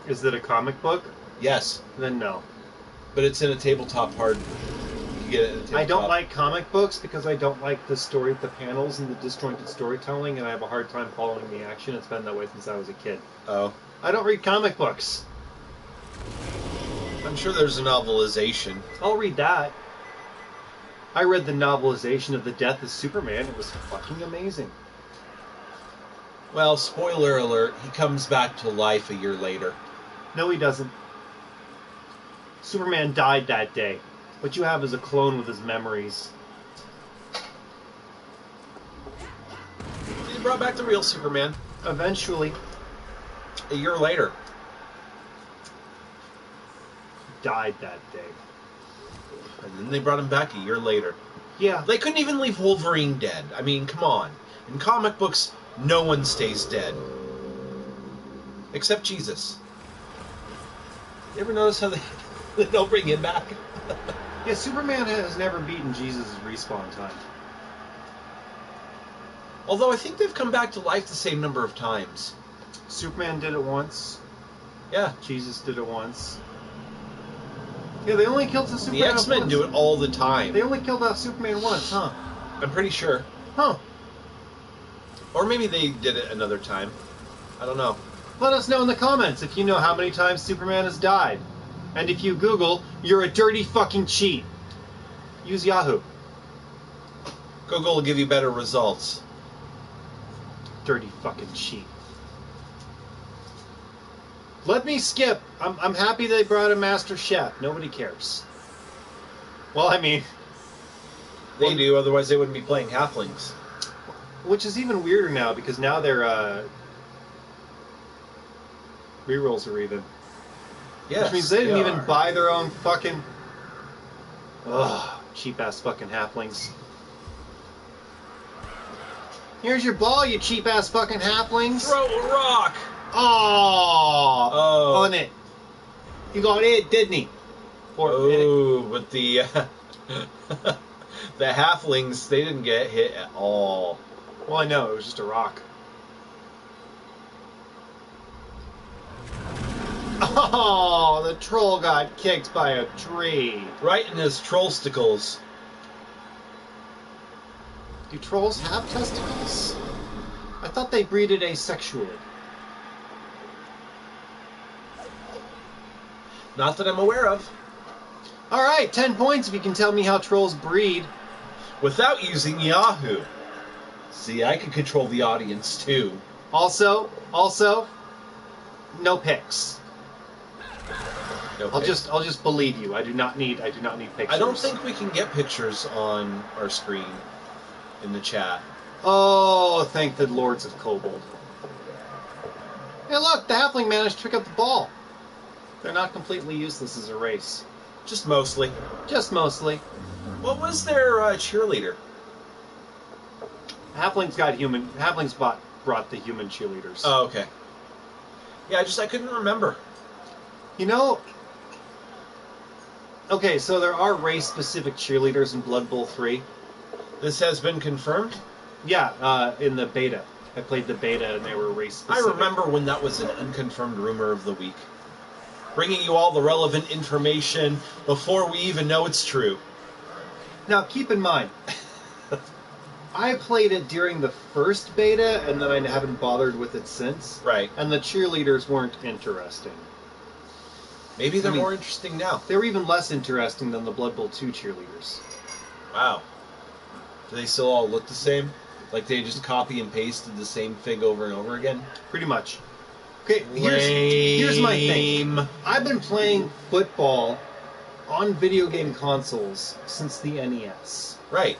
Is it a comic book? Yes. Then no. But it's in a tabletop hard. You can get it in a tabletop. I don't like comic books because I don't like the panels and the disjointed storytelling, and I have a hard time following the action. It's been that way since I was a kid. Oh. I don't read comic books. I'm sure there's a novelization. I'll read that. I read the novelization of The Death of Superman. It was fucking amazing. Well, spoiler alert, he comes back to life a year later. No, he doesn't. Superman died that day. What you have is a clone with his memories. He brought back the real Superman. Eventually. A year later. Died that day. And then they brought him back a year later. Yeah. They couldn't even leave Wolverine dead. I mean, come on. In comic books, no one stays dead. Except Jesus. You ever notice how they don't bring him back? Yeah, Superman has never beaten Jesus' respawn time. Although I think they've come back to life the same number of times. Superman did it once. Yeah. Jesus did it once. Yeah, they only killed the Superman The X-Men once. do it all the time. They only killed off Superman once, huh? I'm pretty sure. Huh. Or maybe they did it another time. I don't know. Let us know in the comments if you know how many times Superman has died. And if you Google, you're a dirty fucking cheat. Use Yahoo. Google will give you better results. Dirty fucking cheat. Let me skip. I'm happy they brought a Master Chef. Nobody cares. Well, I mean... They do, otherwise they wouldn't be playing Halflings. Which is even weirder now, because now their rerolls are even. Yes, Which means they didn't even are. buy their own fucking... Ugh, cheap-ass fucking halflings. Here's your ball, you cheap-ass fucking halflings. Throw a rock! Oh, on it. He got it, didn't he? But the the halflings, they didn't get hit at all. Well, I know, it was just a rock. Oh, the troll got kicked by a tree. Right in his trollsticles. Do trolls have testicles? I thought they breeded asexually. Not that I'm aware of. Alright, 10 points if you can tell me how trolls breed. Without using Yahoo. See, I can control the audience too. Also, no pics. No I'll pics. just believe you. I do not need pictures. I don't think we can get pictures on our screen in the chat. Oh, thank the lords of Kobold. Hey, look, the halfling managed to pick up the ball. They're not completely useless as a race. Just mostly. Just mostly. What was their cheerleader? Halflings brought the human cheerleaders. Oh, okay. Yeah, I couldn't remember. You know, okay, so there are race-specific cheerleaders in Blood Bowl 3. This has been confirmed? Yeah, in the beta. I played the beta and they were race-specific. I remember when that was an unconfirmed rumor of the week. Bringing you all the relevant information before we even know it's true. Now, keep in mind, I played it during the first beta, and then I haven't bothered with it since. Right. And the cheerleaders weren't interesting. Maybe they're more interesting now. They were even less interesting than the Blood Bowl 2 cheerleaders. Wow. Do they still all look the same? Like they just copy and pasted the same fig over and over again? Pretty much. Okay, here's my thing. I've been playing football on video game consoles since the NES. Right.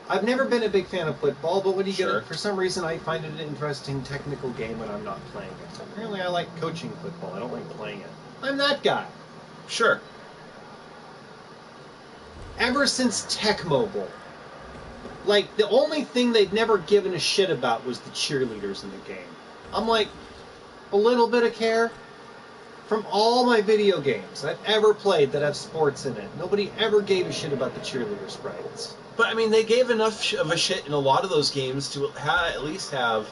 I've never been a big fan of football, but when you get Sure. it, for some reason I find it an interesting technical game when I'm not playing it. Apparently I like coaching football. I don't like playing it. I'm that guy. Sure. Ever since Tekk Mobile, like, the only thing they'd never given a shit about was the cheerleaders in the game. I'm like, a little bit of care? From all my video games I've ever played that have sports in it, nobody ever gave a shit about the cheerleader sprites. But I mean, they gave enough of a shit in a lot of those games to at least have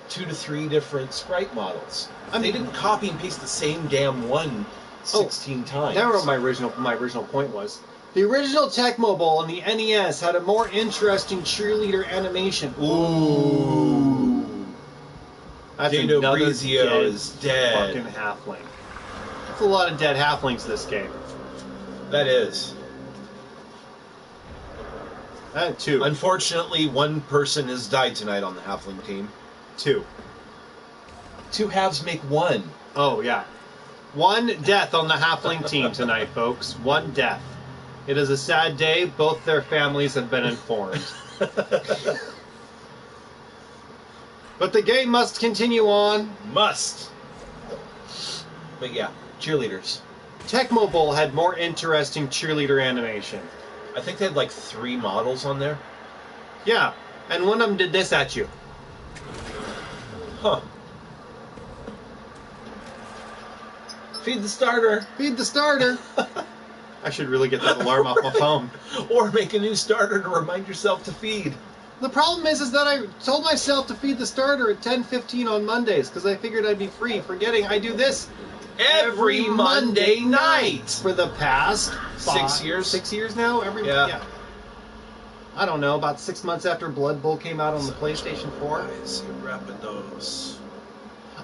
2 to 3 different sprite models. I They mean- didn't copy and paste the same damn one 16 times. Now what my original point was. The original Tekk Mobile on the NES had a more interesting cheerleader animation. Ooh. That's Dado another Brizio dead is dead. fucking halfling. That's a lot of dead halflings this game. That is. Two. Unfortunately, one person has died tonight on the halfling team. Two. 2 halves make 1. Oh, yeah. One death on the halfling team tonight, folks. One death. It is a sad day. Both their families have been informed. But the game must continue on. Must. But yeah, cheerleaders. Tekk Mobile had more interesting cheerleader animation. I think they had like 3 models on there. Yeah, and one of them did this at you. Huh. Feed the starter. Feed the starter. I should really get that alarm off my phone. Or make a new starter to remind yourself to feed. The problem is that I told myself to feed the starter at 10:15 on Mondays because I figured I'd be free, forgetting I do this Every Monday night. for the past 6 years. 6 years now. Yeah. I don't know, about 6 months after Blood Bowl came out on the PlayStation 4. Guys, Rapidos.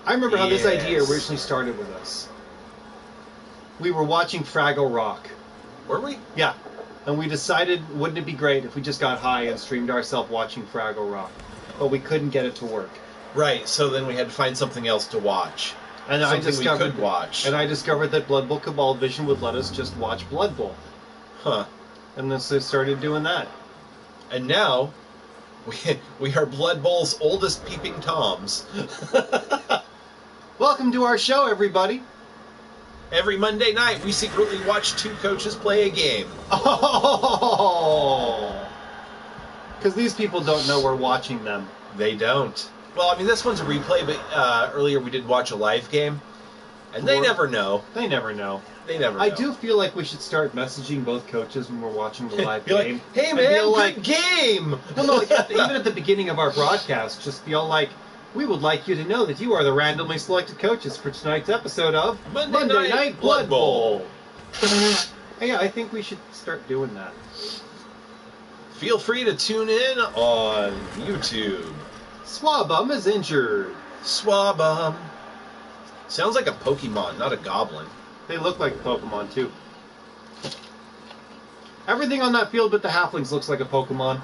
I remember how this idea Yes. originally started with us. We were watching Fraggle Rock. Were we? Yeah. And we decided, wouldn't it be great if we just got high and streamed ourselves watching Fraggle Rock? But we couldn't get it to work. Right, so then we had to find something else to watch. And Something we could watch. And I discovered that Blood Bowl Cabal Vision would let us just watch Blood Bowl. Huh. And then so I started doing that. And now, we are Blood Bowl's oldest peeping toms. Welcome to our show, everybody. Every Monday night, we secretly watch 2 coaches play a game. Oh! Because these people don't know we're watching them. They don't. Well, I mean, this one's a replay, but earlier we did watch a live game. And they never know. They never know. They never know. I do feel like we should start messaging both coaches when we're watching the live Be like, game. hey And man, feel good game! Well, no, like, even at the beginning of our broadcast, just feel like we would like you to know that you are the randomly selected coaches for tonight's episode of Monday Night Blood Bowl. Hey, I think we should start doing that. Feel free to tune in on YouTube. Swabum is injured. Swabum. Sounds like a Pokemon, not a goblin. They look like Pokemon, too. Everything on that field but the halflings looks like a Pokemon.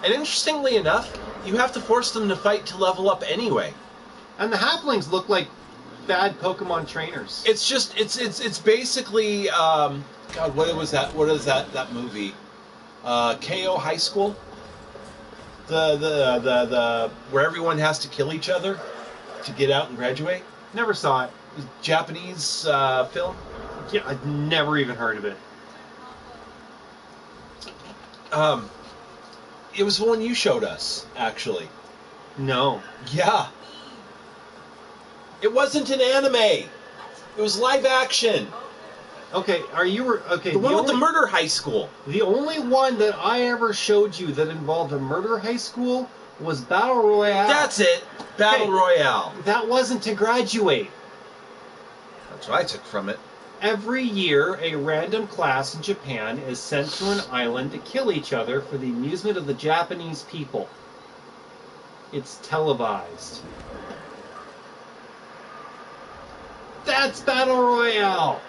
And interestingly enough, you have to force them to fight to level up anyway. And the halflings look like bad Pokemon trainers. It's just it's basically God, what was that? What is that movie? KO High School. The where everyone has to kill each other to get out and graduate. Never saw it. Japanese film. Yeah, I've never even heard of it. It was the one you showed us, actually. No. Yeah. It wasn't an anime. It was live action. Okay, okay? The one with the murder high school. The only one that I ever showed you that involved a murder high school was Battle Royale. That's it. Battle Hey. Royale. That wasn't to graduate. That's what I took from it. Every year, a random class in Japan is sent to an island to kill each other for the amusement of the Japanese people. It's televised. That's Battle Royale!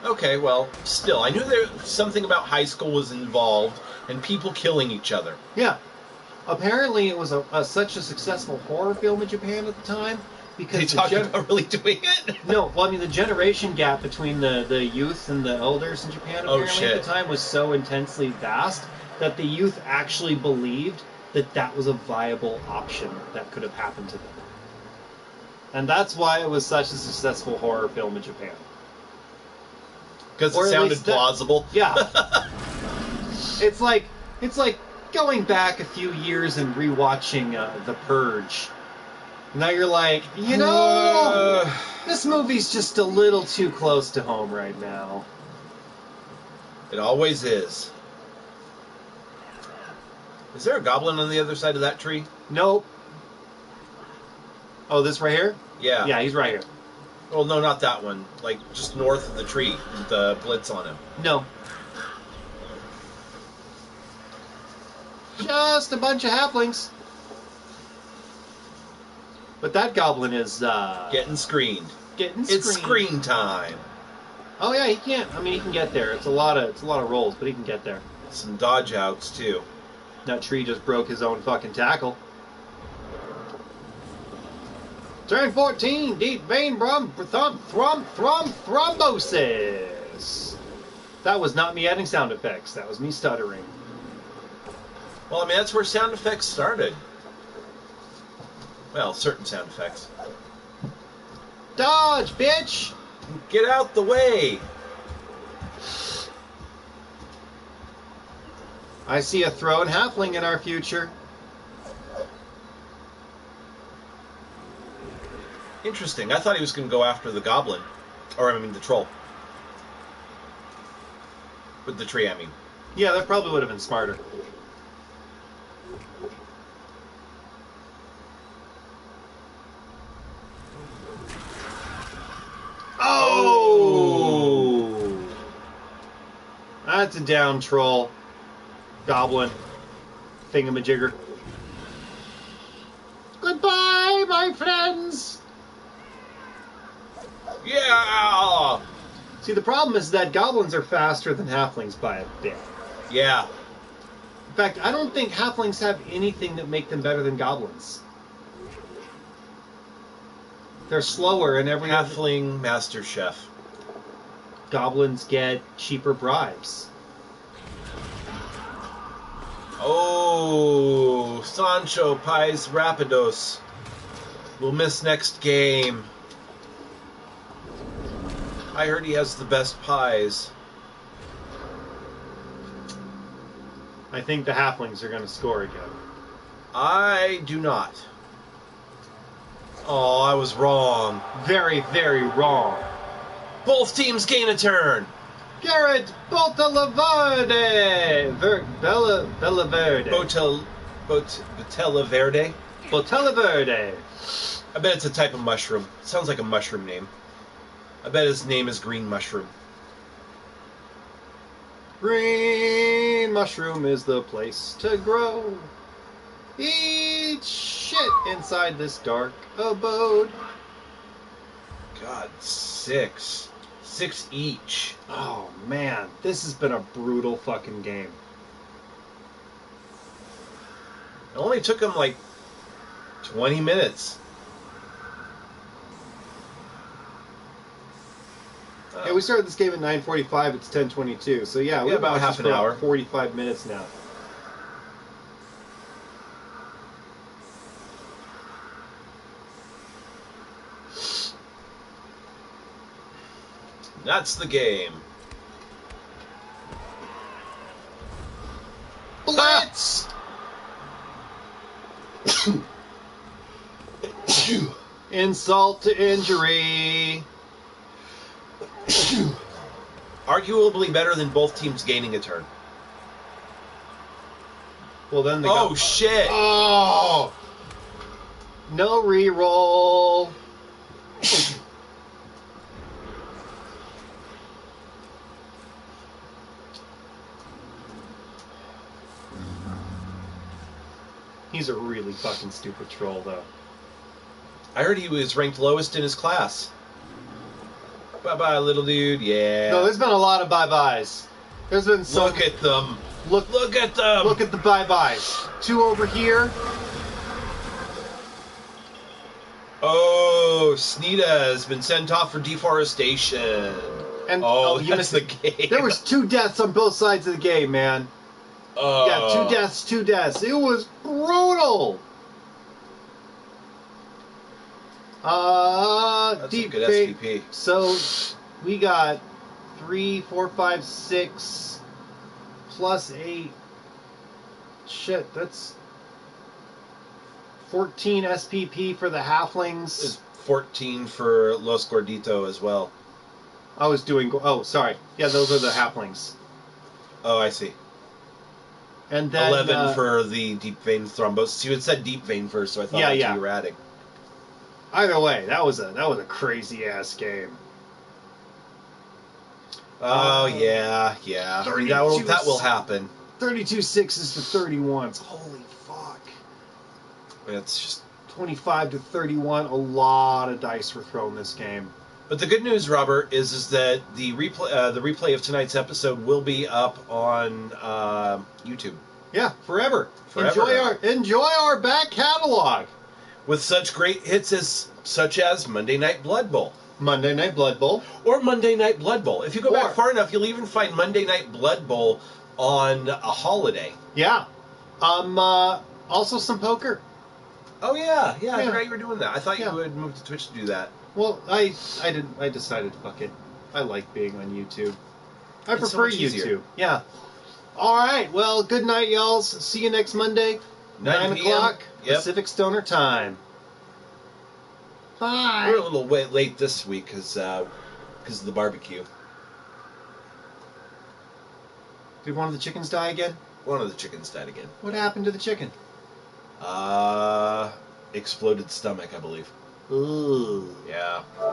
Okay, well, still, I knew there something about high school was involved and people killing each other. Yeah. Apparently it was such a successful horror film in Japan at the time because They talked about really doing it? No, well, I mean, the generation gap between the youth and the elders in Japan apparently at the time was so intensely vast that the youth actually believed that was a viable option that could have happened to them. And that's why it was such a successful horror film in Japan. Because it sounded plausible. Yeah. It's like going back a few years and rewatching The Purge. Now you're like, this movie's just a little too close to home right now. It always is. Is there a goblin on the other side of that tree? Nope. Oh, this right here? Yeah. Yeah, he's right here. Well, no, not that one. Like, just north of the tree with the blitz on him. No. Just a bunch of halflings. But that goblin is, getting screened. It's screen time. Oh yeah, he can't. I mean, he can get there. It's a lot of rolls, but he can get there. Some dodge outs too. That tree just broke his own fucking tackle. Turn 14, deep vein thrombosis. That was not me adding sound effects. That was me stuttering. Well, I mean, that's where sound effects started. Well, certain sound effects. Dodge, bitch! Get out the way! I see a thrown halfling in our future. Interesting. I thought he was going to go after the goblin. Or, I mean, the troll. With the tree, I mean. Yeah, that probably would have been smarter. Oh! That's a down troll. Goblin. Thingamajigger. Goodbye, my friends! Yeah! See, the problem is that goblins are faster than halflings by a bit. Yeah. In fact, I don't think halflings have anything that make them better than goblins. They're slower in every... Halfling Master Chef. Goblins get cheaper bribes. Oh, Sancho Pies Rapidos. We'll miss next game. I heard he has the best pies. I think the halflings are going to score again. I do not. Oh, I was wrong. Very, very wrong. Both teams gain a turn. Garrett Botelaverde. Bellaverde. Botelaverde? Botelaverde. I bet it's a type of mushroom. Sounds like a mushroom name. I bet his name is Green Mushroom. Green mushroom is the place to grow. Eat shit inside this dark abode. God, 6. 6 each. Oh, man. This has been a brutal fucking game. It only took him like 20 minutes. Yeah, we started this game at 9:45. It's 10:22. So yeah, we're about half an hour. 45 minutes now. That's the game. Blitz! Insult to injury. Arguably better than both teams gaining a turn. Well, then Oh, shit! Oh! No reroll. He's a really fucking stupid troll, though. I heard he was ranked lowest in his class. Bye-bye, little dude. Yeah. No, there's been a lot of bye-byes. There's been some... Look at them. Look at them. Look at the bye-byes. 2 over here. Oh. Oh, Sneeda has been sent off for deforestation. And you missed the game. There was 2 deaths on both sides of the game, man. Yeah, 2 deaths. It was brutal. That's deep a good SVP. So we got 3, 4, 5, 6 plus 8. Shit, that's 14 SPP for the halflings. There's 14 for Los Gordito as well. I was doing. Oh, sorry. Yeah, those are the halflings. Oh, I see. And then 11 for the deep vein thrombosis. You had said deep vein first, so I thought that's what you were adding. Either way, that was a crazy ass game. Oh yeah. I mean, that will happen. 32 sixes to 31s. Holy fuck. It's just 25 to 31. A lot of dice were thrown this game. But the good news, Robert, is that the replay of tonight's episode will be up on YouTube. Yeah, forever. Enjoy our back catalog with such great hits such as Monday Night Blood Bowl. Monday Night Blood Bowl. Or Monday Night Blood Bowl. If you go back far enough, you'll even find Monday Night Blood Bowl on a holiday. Yeah. Also some poker. Oh yeah. I forgot you were doing that. I thought you would move to Twitch to do that. Well, I didn't. I decided, fuck it. I like being on YouTube. I prefer YouTube. Easier. Yeah. All right. Well, good night, y'all. See you next Monday, 9 o'clock Pacific Stoner Time. Bye. We're a little late this week because of the barbecue. Did one of the chickens die again? One of the chickens died again. What happened to the chicken? Exploded stomach, I believe. Ooh. Yeah.